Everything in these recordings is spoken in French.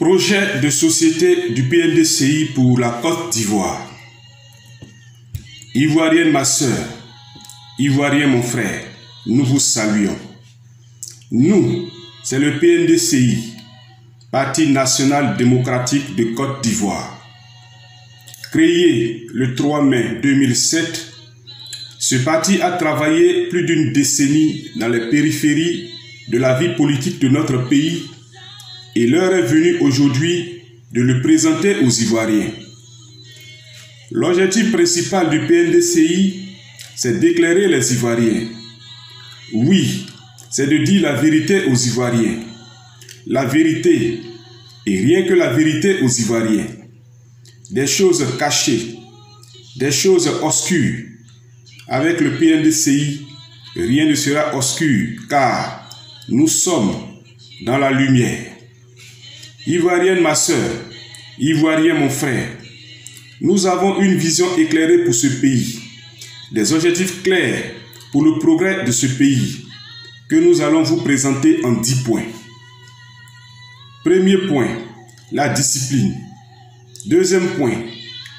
Projet de société du PNDCI pour la Côte d'Ivoire. Ivoirienne ma sœur, Ivoirien mon frère, nous vous saluons. Nous, c'est le PNDCI, Parti national démocratique de Côte d'Ivoire. Créé le 3 mai 2007, ce parti a travaillé plus d'une décennie dans les périphéries de la vie politique de notre pays et l'heure est venue aujourd'hui de le présenter aux Ivoiriens. L'objectif principal du PNDCI, c'est d'éclairer les Ivoiriens. Oui, c'est de dire la vérité aux Ivoiriens. La vérité, et rien que la vérité aux Ivoiriens. Des choses cachées, des choses obscures. Avec le PNDCI, rien ne sera obscur, car nous sommes dans la lumière. Ivoirienne ma sœur, Ivoirien mon frère, nous avons une vision éclairée pour ce pays, des objectifs clairs pour le progrès de ce pays, que nous allons vous présenter en 10 points. Premier point, la discipline. Deuxième point,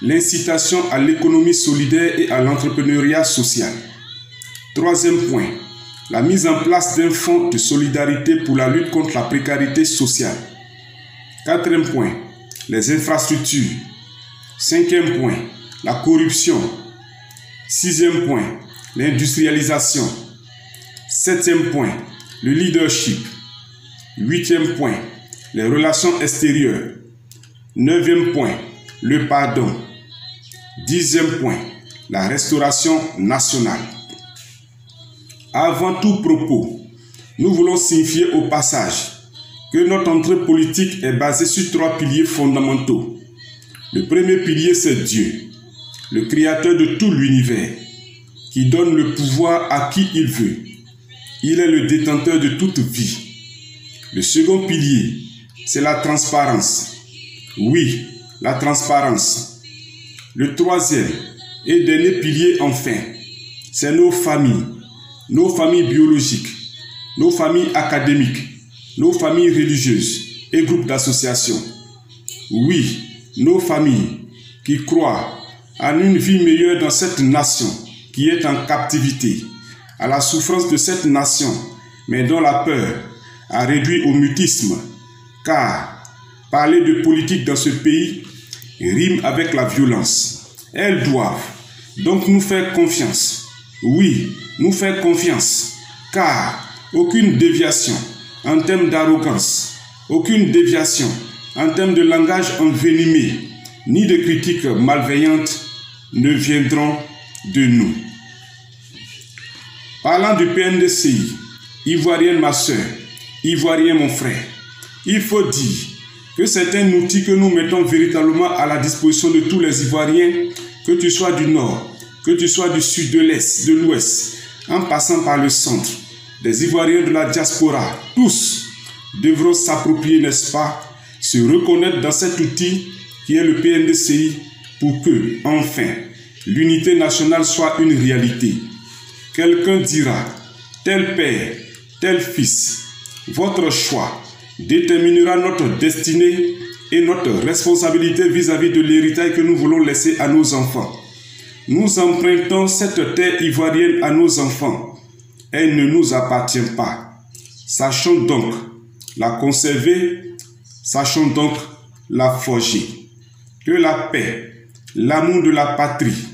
l'incitation à l'économie solidaire et à l'entrepreneuriat social. Troisième point, la mise en place d'un fonds de solidarité pour la lutte contre la précarité sociale. Quatrième point, les infrastructures. Cinquième point, la corruption. Sixième point, l'industrialisation. Septième point, le leadership. Huitième point, les relations extérieures. Neuvième point, le pardon. Dixième point, la restauration nationale. Avant tout propos, nous voulons signifier au passage que notre entrée politique est basée sur 3 piliers fondamentaux. Le premier pilier, c'est Dieu, le créateur de tout l'univers, qui donne le pouvoir à qui il veut. Il est le détenteur de toute vie. Le second pilier, c'est la transparence. Oui, la transparence. Le troisième et dernier pilier, enfin, c'est nos familles biologiques, nos familles académiques, nos familles religieuses et groupes d'associations. Oui, nos familles qui croient en une vie meilleure dans cette nation qui est en captivité, à la souffrance de cette nation, mais dont la peur a réduit au mutisme, car parler de politique dans ce pays rime avec la violence. Elles doivent donc nous faire confiance. Oui, nous faire confiance, car aucune déviation en termes d'arrogance, aucune déviation en termes de langage envenimé, ni de critiques malveillantes ne viendront de nous. Parlant du PNDCI, Ivoirienne ma sœur, Ivoirien mon frère, il faut dire que c'est un outil que nous mettons véritablement à la disposition de tous les Ivoiriens, que tu sois du nord, que tu sois du sud, de l'est, de l'ouest, en passant par le centre. Des Ivoiriens de la diaspora, tous devront s'approprier, n'est-ce pas, se reconnaître dans cet outil qui est le PNDCI pour que, enfin, l'unité nationale soit une réalité. Quelqu'un dira, tel père, tel fils, votre choix déterminera notre destinée et notre responsabilité vis-à-vis de l'héritage que nous voulons laisser à nos enfants. Nous empruntons cette terre ivoirienne à nos enfants. Elle ne nous appartient pas. Sachons donc la conserver, sachons donc la forger. Que la paix, l'amour de la patrie,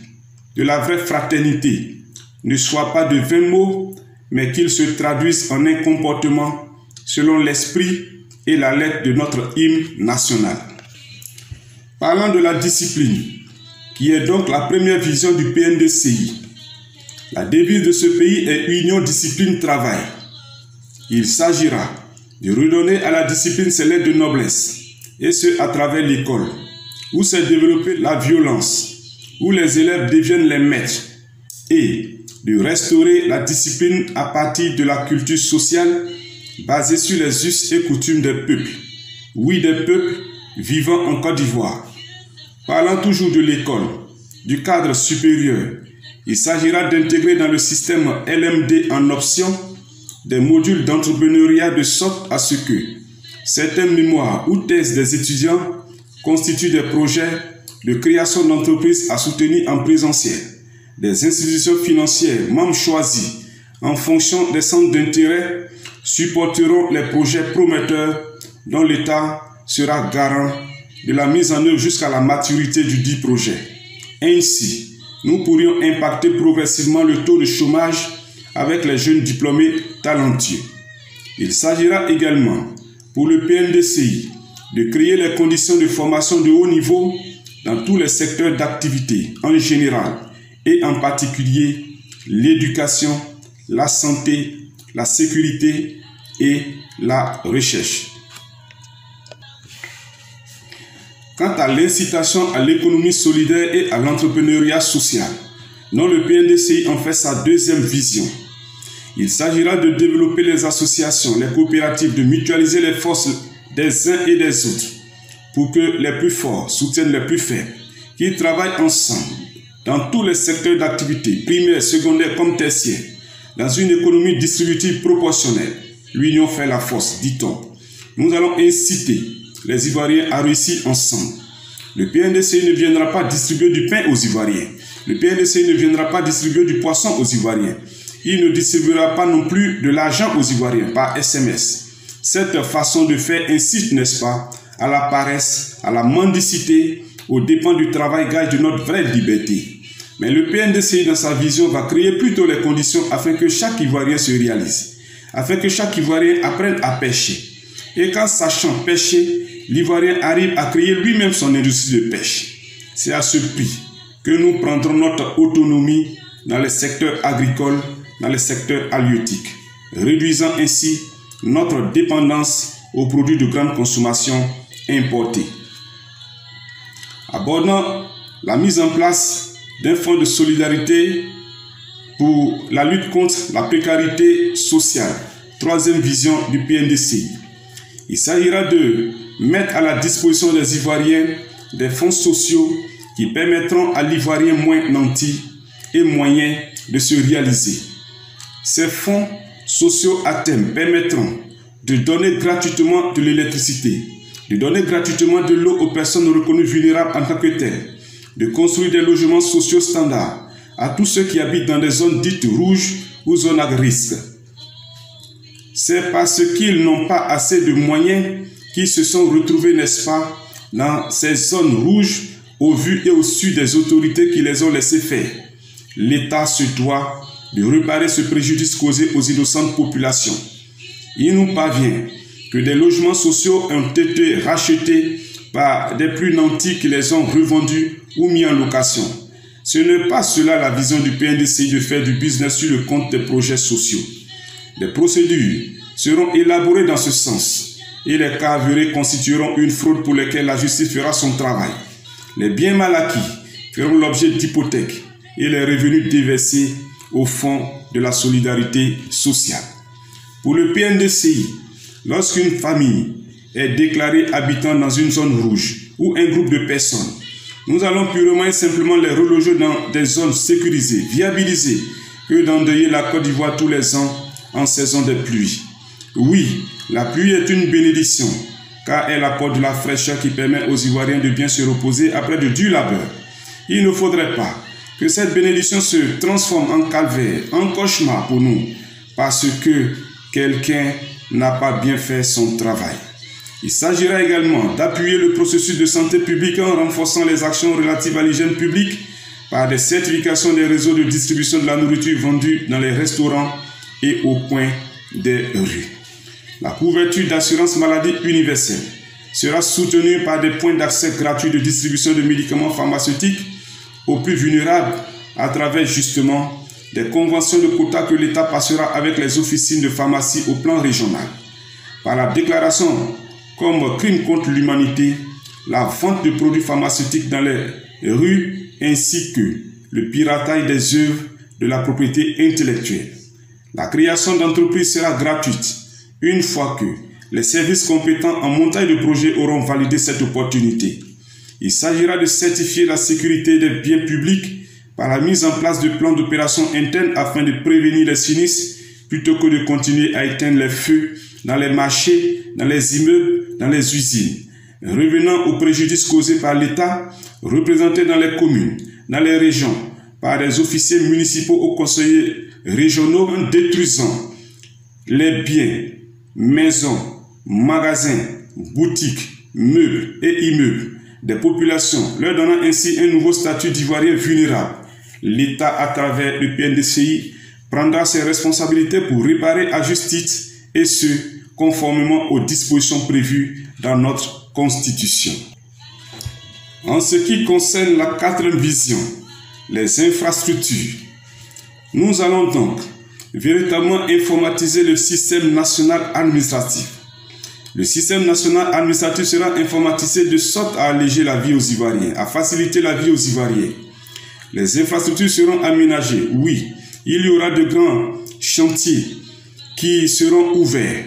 de la vraie fraternité ne soient pas de vains mots, mais qu'ils se traduisent en un comportement selon l'esprit et la lettre de notre hymne national. Parlant de la discipline, qui est donc la première vision du PNDCI, la devise de ce pays est Union, Discipline, Travail. Il s'agira de redonner à la discipline ses lettres de noblesse, et ce à travers l'école, où s'est développée la violence, où les élèves deviennent les maîtres, et de restaurer la discipline à partir de la culture sociale basée sur les us et coutumes des peuples. Oui, des peuples vivant en Côte d'Ivoire. Parlant toujours de l'école, du cadre supérieur, il s'agira d'intégrer dans le système LMD en option des modules d'entrepreneuriat de sorte à ce que Certains mémoires ou thèses des étudiants constituent des projets de création d'entreprises à soutenir en présentiel. Des institutions financières, membres choisis en fonction des centres d'intérêt, supporteront les projets prometteurs dont l'État sera garant de la mise en œuvre jusqu'à la maturité du dit projet. Ainsi, nous pourrions impacter progressivement le taux de chômage avec les jeunes diplômés talentueux. Il s'agira également pour le PNDCI de créer les conditions de formation de haut niveau dans tous les secteurs d'activité en général et en particulier l'éducation, la santé, la sécurité et la recherche. Quant à l'incitation à l'économie solidaire et à l'entrepreneuriat social, dont le PNDCI en fait sa deuxième vision, il s'agira de développer les associations, les coopératives, de mutualiser les forces des uns et des autres pour que les plus forts soutiennent les plus faibles, qu'ils travaillent ensemble dans tous les secteurs d'activité, primaire, secondaire comme tertiaire, dans une économie distributive proportionnelle. L'union fait la force, dit-on. Nous allons inciter les Ivoiriens à réussir ensemble. Le PNDCI ne viendra pas distribuer du pain aux Ivoiriens. Le PNDCI ne viendra pas distribuer du poisson aux Ivoiriens. Il ne distribuera pas non plus de l'argent aux Ivoiriens par SMS. Cette façon de faire incite, n'est-ce pas, à la paresse, à la mendicité, aux dépens du travail, gage de notre vraie liberté. Mais le PNDCI, dans sa vision, va créer plutôt les conditions afin que chaque Ivoirien se réalise, afin que chaque Ivoirien apprenne à pêcher. Et qu'en sachant pêcher, l'Ivoirien arrive à créer lui-même son industrie de pêche. C'est à ce prix que nous prendrons notre autonomie dans les secteurs agricoles, dans les secteurs halieutiques, réduisant ainsi notre dépendance aux produits de grande consommation importés. Abordant la mise en place d'un fonds de solidarité pour la lutte contre la précarité sociale, troisième vision du PNDCI. Il s'agira de mettre à la disposition des Ivoiriens des fonds sociaux qui permettront à l'Ivoirien moins nanti et moyen de se réaliser. Ces fonds sociaux à thème permettront de donner gratuitement de l'électricité, de donner gratuitement de l'eau aux personnes reconnues vulnérables en tant que telles, de construire des logements sociaux standards à tous ceux qui habitent dans des zones dites rouges ou zones à risque. C'est parce qu'ils n'ont pas assez de moyens qu'ils se sont retrouvés, n'est-ce pas, dans ces zones rouges au vu et au su des autorités qui les ont laissés faire. L'État se doit de réparer ce préjudice causé aux innocentes populations. Il nous parvient que des logements sociaux ont été rachetés par des plus nantis qui les ont revendus ou mis en location. Ce n'est pas cela la vision du PNDCI de faire du business sur le compte des projets sociaux. Des procédures seront élaborées dans ce sens et les cas avérés constitueront une fraude pour laquelle la justice fera son travail. Les biens mal acquis feront l'objet d'hypothèques et les revenus déversés au fonds de la solidarité sociale. Pour le PNDCI, lorsqu'une famille est déclarée habitant dans une zone rouge ou un groupe de personnes, nous allons purement et simplement les reloger dans des zones sécurisées, viabilisées, que d'endeuiller la Côte d'Ivoire tous les ans en saison des pluies. Oui, la pluie est une bénédiction, car elle apporte de la fraîcheur qui permet aux Ivoiriens de bien se reposer après de dur labeur. Il ne faudrait pas que cette bénédiction se transforme en calvaire, en cauchemar pour nous, parce que quelqu'un n'a pas bien fait son travail. Il s'agira également d'appuyer le processus de santé publique en renforçant les actions relatives à l'hygiène publique par des certifications des réseaux de distribution de la nourriture vendue dans les restaurants et au coin des rues. La couverture d'assurance maladie universelle sera soutenue par des points d'accès gratuits de distribution de médicaments pharmaceutiques aux plus vulnérables à travers justement des conventions de quotas que l'État passera avec les officines de pharmacie au plan régional. Par la déclaration comme crime contre l'humanité, la vente de produits pharmaceutiques dans les rues ainsi que le piratage des œuvres de la propriété intellectuelle. La création d'entreprises sera gratuite une fois que les services compétents en montage de projets auront validé cette opportunité. Il s'agira de certifier la sécurité des biens publics par la mise en place de plans d'opération internes afin de prévenir les sinistres plutôt que de continuer à éteindre les feux dans les marchés, dans les immeubles, dans les usines, revenant aux préjudices causés par l'État, représentés dans les communes, dans les régions, par des officiers municipaux ou conseillers régionaux, détruisant les biens, maisons, magasins, boutiques, meubles et immeubles des populations, leur donnant ainsi un nouveau statut d'Ivoirien vulnérable. L'État, à travers le PNDCI, prendra ses responsabilités pour réparer à juste titre, et ce, conformément aux dispositions prévues dans notre Constitution. En ce qui concerne la quatrième vision, les infrastructures, nous allons donc véritablement informatiser le système national administratif. Le système national administratif sera informatisé de sorte à alléger la vie aux Ivoiriens, à faciliter la vie aux Ivoiriens. Les infrastructures seront aménagées, oui. Il y aura de grands chantiers qui seront ouverts.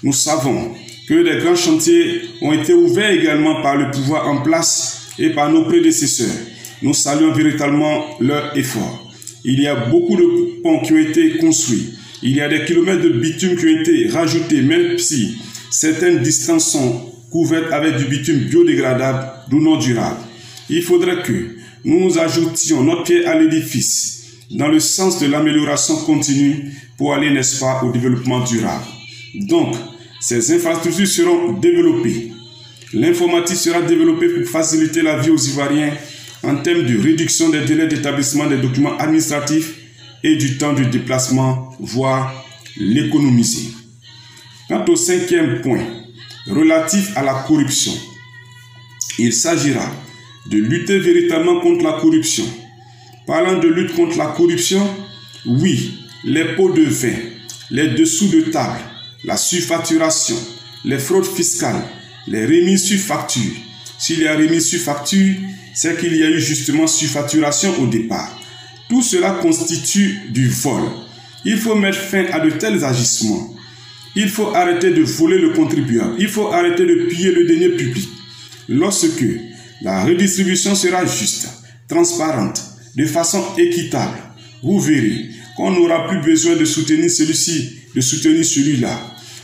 Nous savons que des grands chantiers ont été ouverts également par le pouvoir en place et par nos prédécesseurs. Nous saluons véritablement leur effort. Il y a beaucoup de ponts qui ont été construits. Il y a des kilomètres de bitume qui ont été rajoutés, même si certaines distances sont couvertes avec du bitume biodégradable ou non durable. Il faudrait que nous ajoutions notre pied à l'édifice dans le sens de l'amélioration continue pour aller, n'est-ce pas, au développement durable. Donc, ces infrastructures seront développées. L'informatique sera développée pour faciliter la vie aux Ivoiriens en termes de réduction des délais d'établissement des documents administratifs et du temps de déplacement, voire l'économiser. Quant au cinquième point, relatif à la corruption, il s'agira de lutter véritablement contre la corruption. Parlant de lutte contre la corruption, oui, les pots de vin, les dessous de table, la surfacturation, les fraudes fiscales, les remises sur facture. S'il y a remise sur facture, c'est qu'il y a eu justement surfacturation au départ. Tout cela constitue du vol. Il faut mettre fin à de tels agissements. Il faut arrêter de voler le contribuable. Il faut arrêter de piller le denier public. Lorsque la redistribution sera juste, transparente, de façon équitable, vous verrez qu'on n'aura plus besoin de soutenir celui-ci, de soutenir celui-là.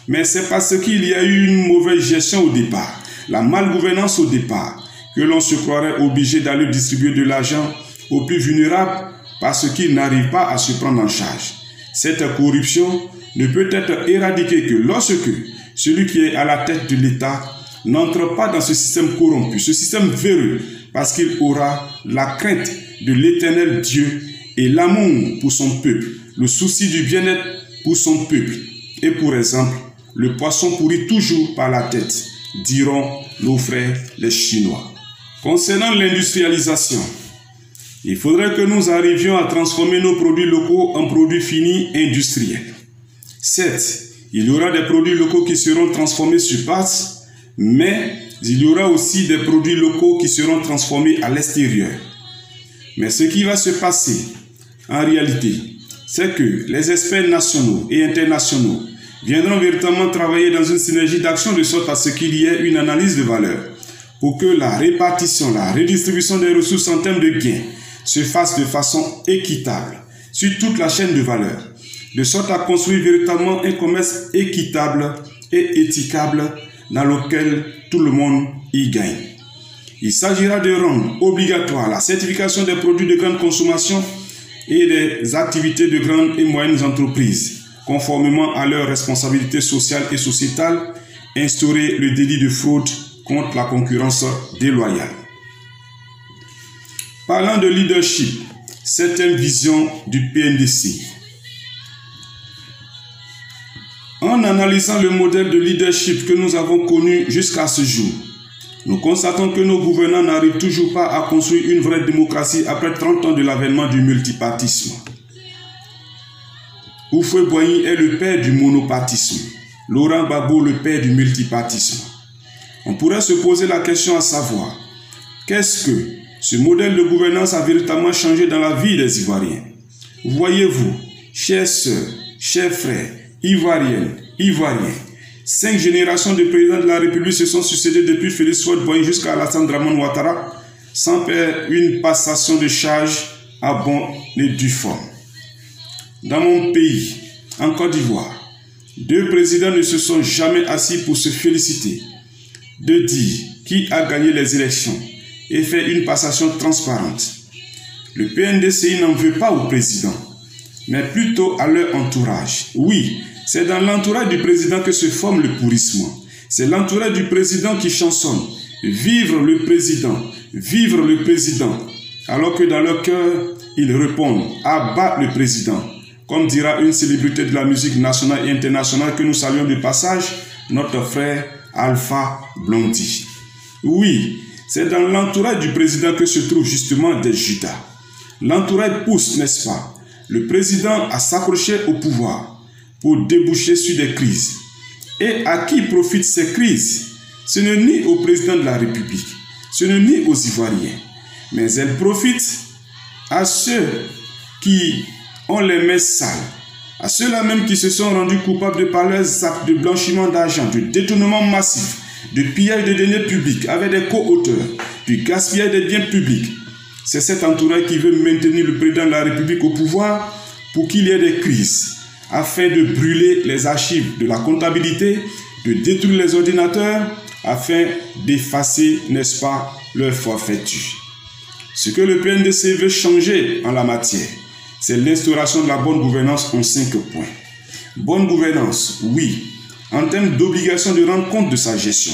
Mais c'est parce qu'il y a eu une mauvaise gestion au départ, la malgouvernance au départ, que l'on se croirait obligé d'aller distribuer de l'argent aux plus vulnérables parce qu'ils n'arrivent pas à se prendre en charge. Cette corruption ne peut être éradiquée que lorsque celui qui est à la tête de l'État n'entre pas dans ce système corrompu, ce système véreux, parce qu'il aura la crainte de l'Éternel Dieu et l'amour pour son peuple, le souci du bien-être pour son peuple. Et pour exemple, le poisson pourrit toujours par la tête, diront nos frères les Chinois. Concernant l'industrialisation, il faudrait que nous arrivions à transformer nos produits locaux en produits finis industriels. Certes, il y aura des produits locaux qui seront transformés sur place, mais il y aura aussi des produits locaux qui seront transformés à l'extérieur. Mais ce qui va se passer, en réalité, c'est que les experts nationaux et internationaux viendront véritablement travailler dans une synergie d'action de sorte à ce qu'il y ait une analyse de valeur pour que la répartition, la redistribution des ressources en termes de gains se fasse de façon équitable sur toute la chaîne de valeur, de sorte à construire véritablement un commerce équitable et éthicable dans lequel tout le monde y gagne. Il s'agira de rendre obligatoire la certification des produits de grande consommation et des activités de grandes et moyennes entreprises, conformément à leurs responsabilités sociales et sociétales, instaurer le délit de fraude contre la concurrence déloyale. Parlant de leadership, c'est une vision du PNDC. En analysant le modèle de leadership que nous avons connu jusqu'à ce jour, nous constatons que nos gouvernants n'arrivent toujours pas à construire une vraie démocratie après 30 ans de l'avènement du multipartisme. Houphouët-Boigny est le père du monopartisme, Laurent Gbagbo le père du multipartisme. On pourrait se poser la question à savoir, qu'est-ce que ce modèle de gouvernance a véritablement changé dans la vie des Ivoiriens? Voyez-vous, chers sœurs, chers frères, Ivoiriennes, Ivoiriens, 5 générations de présidents de la République se sont succédés depuis Félix Houphouët-Boigny jusqu'à Alassane Dramane Ouattara, sans faire une passation de charge à bonne et due forme. Dans mon pays, en Côte d'Ivoire, Deux présidents ne se sont jamais assis pour se féliciter, de dire qui a gagné les élections et faire une passation transparente. Le PNDCI n'en veut pas au président, mais plutôt à leur entourage. Oui, c'est dans l'entourage du président que se forme le pourrissement. C'est l'entourage du président qui chansonne « Vivre le président, vivre le président », alors que dans leur cœur, ils répondent « Abat le président », comme dira une célébrité de la musique nationale et internationale que nous saluons de passage, notre frère Alpha Blondy. Oui, c'est dans l'entourage du président que se trouvent justement des Judas. L'entourage pousse, n'est-ce pas, le président à s'accrocher au pouvoir pour déboucher sur des crises. Et à qui profitent ces crises? Ce n'est ni au président de la République, ce n'est ni aux Ivoiriens, mais elles profitent à ceux qui ont les mains sales, à ceux-là même qui se sont rendus coupables de par leurs actes de blanchiment d'argent, de détournement massif, de pillage de deniers publics avec des co-auteurs, du gaspillage des biens publics. C'est cet entourage qui veut maintenir le président de la République au pouvoir pour qu'il y ait des crises, afin de brûler les archives de la comptabilité, de détruire les ordinateurs, afin d'effacer, n'est-ce pas, leur forfaiture. Ce que le PNDC veut changer en la matière, c'est l'instauration de la bonne gouvernance en 5 points. Bonne gouvernance, oui, en termes d'obligation de rendre compte de sa gestion.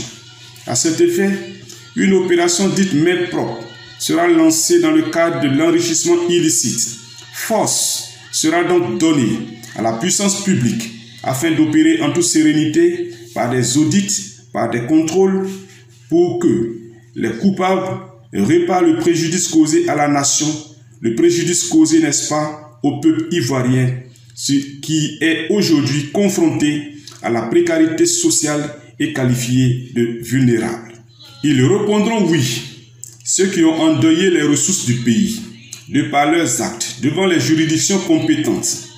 À cet effet, une opération dite main propre sera lancée dans le cadre de l'enrichissement illicite. Force sera donc donnée à la puissance publique afin d'opérer en toute sérénité par des audits, par des contrôles, pour que les coupables réparent le préjudice causé à la nation, le préjudice causé, n'est-ce pas, au peuple ivoirien, qui est aujourd'hui confronté à la précarité sociale et qualifié de vulnérable. Ils répondront oui, ceux qui ont endeuillé les ressources du pays, de par leurs actes, devant les juridictions compétentes.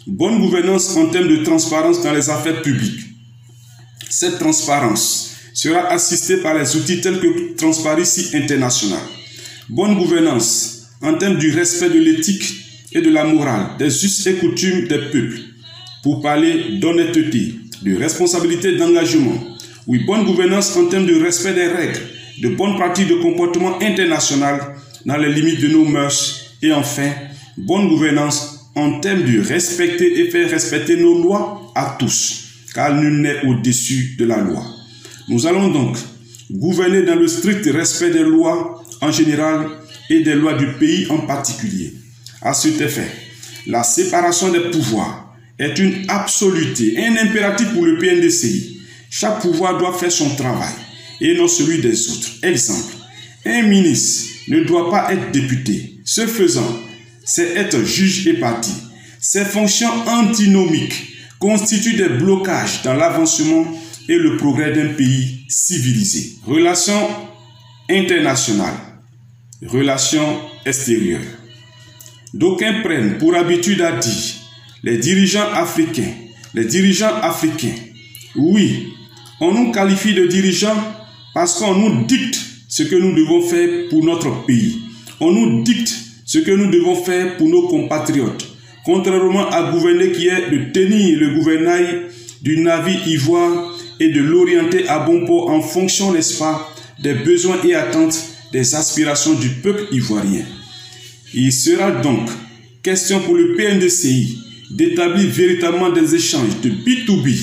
Bonne gouvernance en termes de transparence dans les affaires publiques. Cette transparence sera assistée par les outils tels que Transparency International. Bonne gouvernance en termes du respect de l'éthique et de la morale, des us et coutumes des peuples, pour parler d'honnêteté, de responsabilité, d'engagement. Oui, bonne gouvernance en termes de respect des règles, de bonnes pratiques de comportement international dans les limites de nos mœurs. Et enfin, bonne gouvernance en termes de respecter et faire respecter nos lois à tous, car nul n'est au-dessus de la loi. Nous allons donc gouverner dans le strict respect des lois en général et des lois du pays en particulier. À cet effet, la séparation des pouvoirs est une absoluté, un impératif pour le PNDCI. Chaque pouvoir doit faire son travail et non celui des autres. Exemple, un ministre ne doit pas être député. Ce faisant, c'est être juge et partie. Ces fonctions antinomiques constituent des blocages dans l'avancement et le progrès d'un pays civilisé. Relations internationales, relations extérieures. D'aucuns prennent pour habitude à dire les dirigeants africains, oui, on nous qualifie de dirigeants parce qu'on nous dicte ce que nous devons faire pour notre pays. On nous dicte ce que nous devons faire pour nos compatriotes. Contrairement à gouverner qui est de tenir le gouvernail du navire ivoire et de l'orienter à bon port en fonction, n'est-ce pas, des besoins et attentes, des aspirations du peuple ivoirien. Il sera donc question pour le PNDCI d'établir véritablement des échanges de B2B,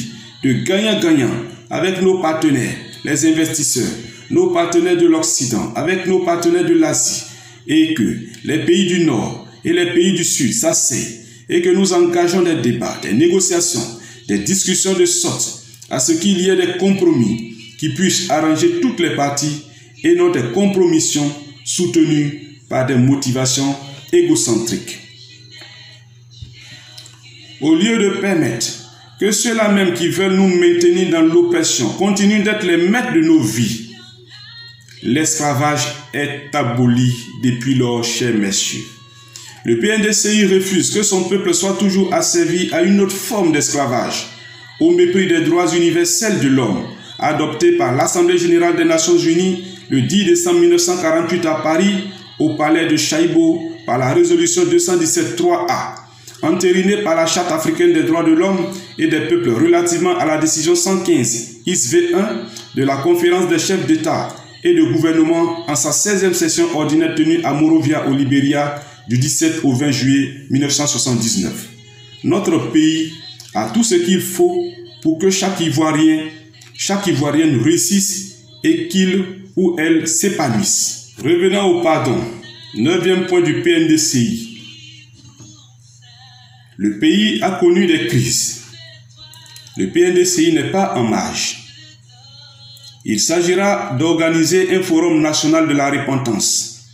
de gagnant-gagnant avec nos partenaires, les investisseurs, nos partenaires de l'Occident, avec nos partenaires de l'Asie, et que les pays du Nord et les pays du Sud s'asseyent et que nous engageons des débats, des négociations, des discussions de sorte à ce qu'il y ait des compromis qui puissent arranger toutes les parties et non des compromissions soutenues par des motivations égocentriques. Au lieu de permettre que ceux-là même qui veulent nous maintenir dans l'oppression continuent d'être les maîtres de nos vies, l'esclavage est aboli depuis lors, chers messieurs. Le PNDCI refuse que son peuple soit toujours asservi à une autre forme d'esclavage, au mépris des droits universels de l'homme, adoptés par l'Assemblée générale des Nations unies le 10 décembre 1948 à Paris, au palais de Chaïbo, par la résolution 217-3A. entériné par la Charte africaine des droits de l'homme et des peuples relativement à la décision 115 ISV1 de la conférence des chefs d'État et de gouvernement en sa 16e session ordinaire tenue à Monrovia au Libéria du 17 au 20 juillet 1979. Notre pays a tout ce qu'il faut pour que chaque Ivoirienne réussisse et qu'il ou elle s'épanouisse. Revenant au pardon, 9e point du PNDCI. Le pays a connu des crises. Le PNDCI n'est pas en marge. Il s'agira d'organiser un forum national de la repentance.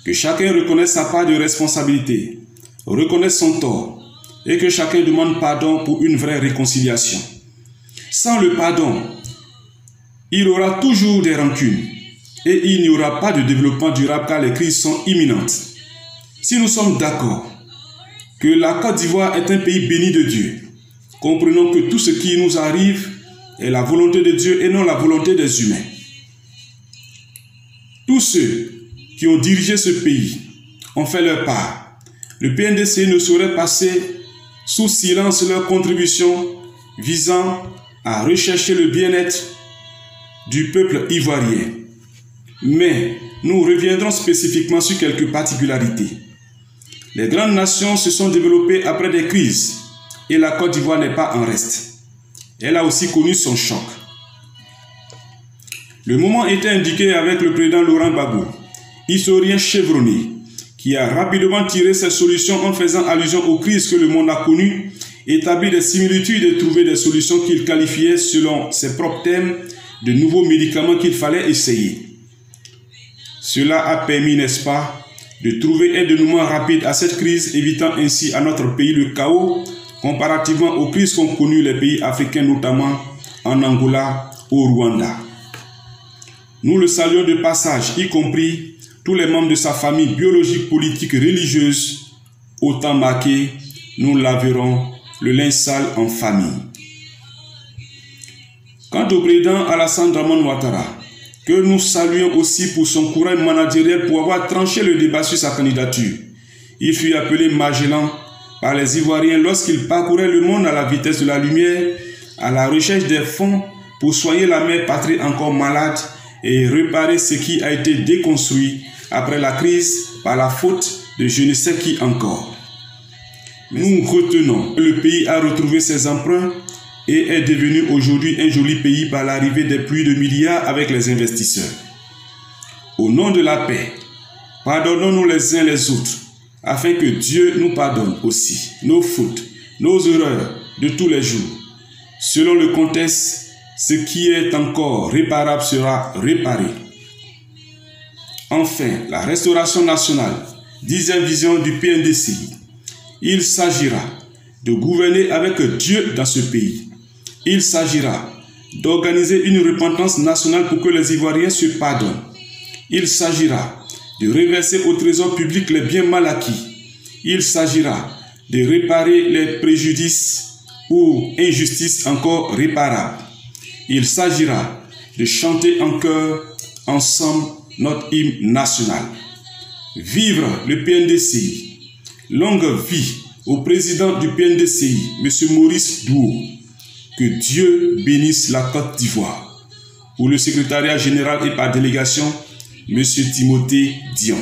Que chacun reconnaisse sa part de responsabilité, reconnaisse son tort et que chacun demande pardon pour une vraie réconciliation. Sans le pardon, il y aura toujours des rancunes et il n'y aura pas de développement durable car les crises sont imminentes. Si nous sommes d'accord que la Côte d'Ivoire est un pays béni de Dieu, comprenons que tout ce qui nous arrive est la volonté de Dieu et non la volonté des humains. Tous ceux qui ont dirigé ce pays ont fait leur part. Le PNDC ne saurait passer sous silence leur contribution visant à rechercher le bien-être du peuple ivoirien. Mais nous reviendrons spécifiquement sur quelques particularités. Les grandes nations se sont développées après des crises et la Côte d'Ivoire n'est pas en reste. Elle a aussi connu son choc. Le moment était indiqué avec le président Laurent Gbagbo, historien chevronné, qui a rapidement tiré ses solutions en faisant allusion aux crises que le monde a connues, établi des similitudes et trouvé des solutions qu'il qualifiait selon ses propres thèmes de nouveaux médicaments qu'il fallait essayer. Cela a permis, n'est-ce pas, de trouver un dénouement rapide à cette crise, évitant ainsi à notre pays le chaos comparativement aux crises qu'ont connues les pays africains, notamment en Angola ou au Rwanda. Nous le saluons de passage, y compris tous les membres de sa famille biologique, politique, religieuse, autant marqués, nous laverons le linge sale en famille. Quant au président Alassane Dramane Ouattara, que nous saluons aussi pour son courage managériel pour avoir tranché le débat sur sa candidature. Il fut appelé Magellan par les Ivoiriens lorsqu'il parcourait le monde à la vitesse de la lumière, à la recherche des fonds pour soigner la mère patrie encore malade et réparer ce qui a été déconstruit après la crise par la faute de je ne sais qui encore. Nous retenons que le pays a retrouvé ses emprunts et est devenu aujourd'hui un joli pays par l'arrivée des pluies de milliards avec les investisseurs. Au nom de la paix, pardonnons-nous les uns les autres, afin que Dieu nous pardonne aussi nos fautes, nos erreurs de tous les jours. Selon le contexte, ce qui est encore réparable sera réparé. Enfin, la restauration nationale, 10e vision du PNDCI. Il s'agira de gouverner avec Dieu dans ce pays. Il s'agira d'organiser une repentance nationale pour que les Ivoiriens se pardonnent. Il s'agira de reverser au trésor public les biens mal acquis. Il s'agira de réparer les préjudices ou injustices encore réparables. Il s'agira de chanter en chœur ensemble notre hymne national. Vivre le PNDCI. Longue vie au président du PNDCI, M. Maurice Douo. Que Dieu bénisse la Côte d'Ivoire. Pour le secrétariat général et par délégation, M. Timothée Dion.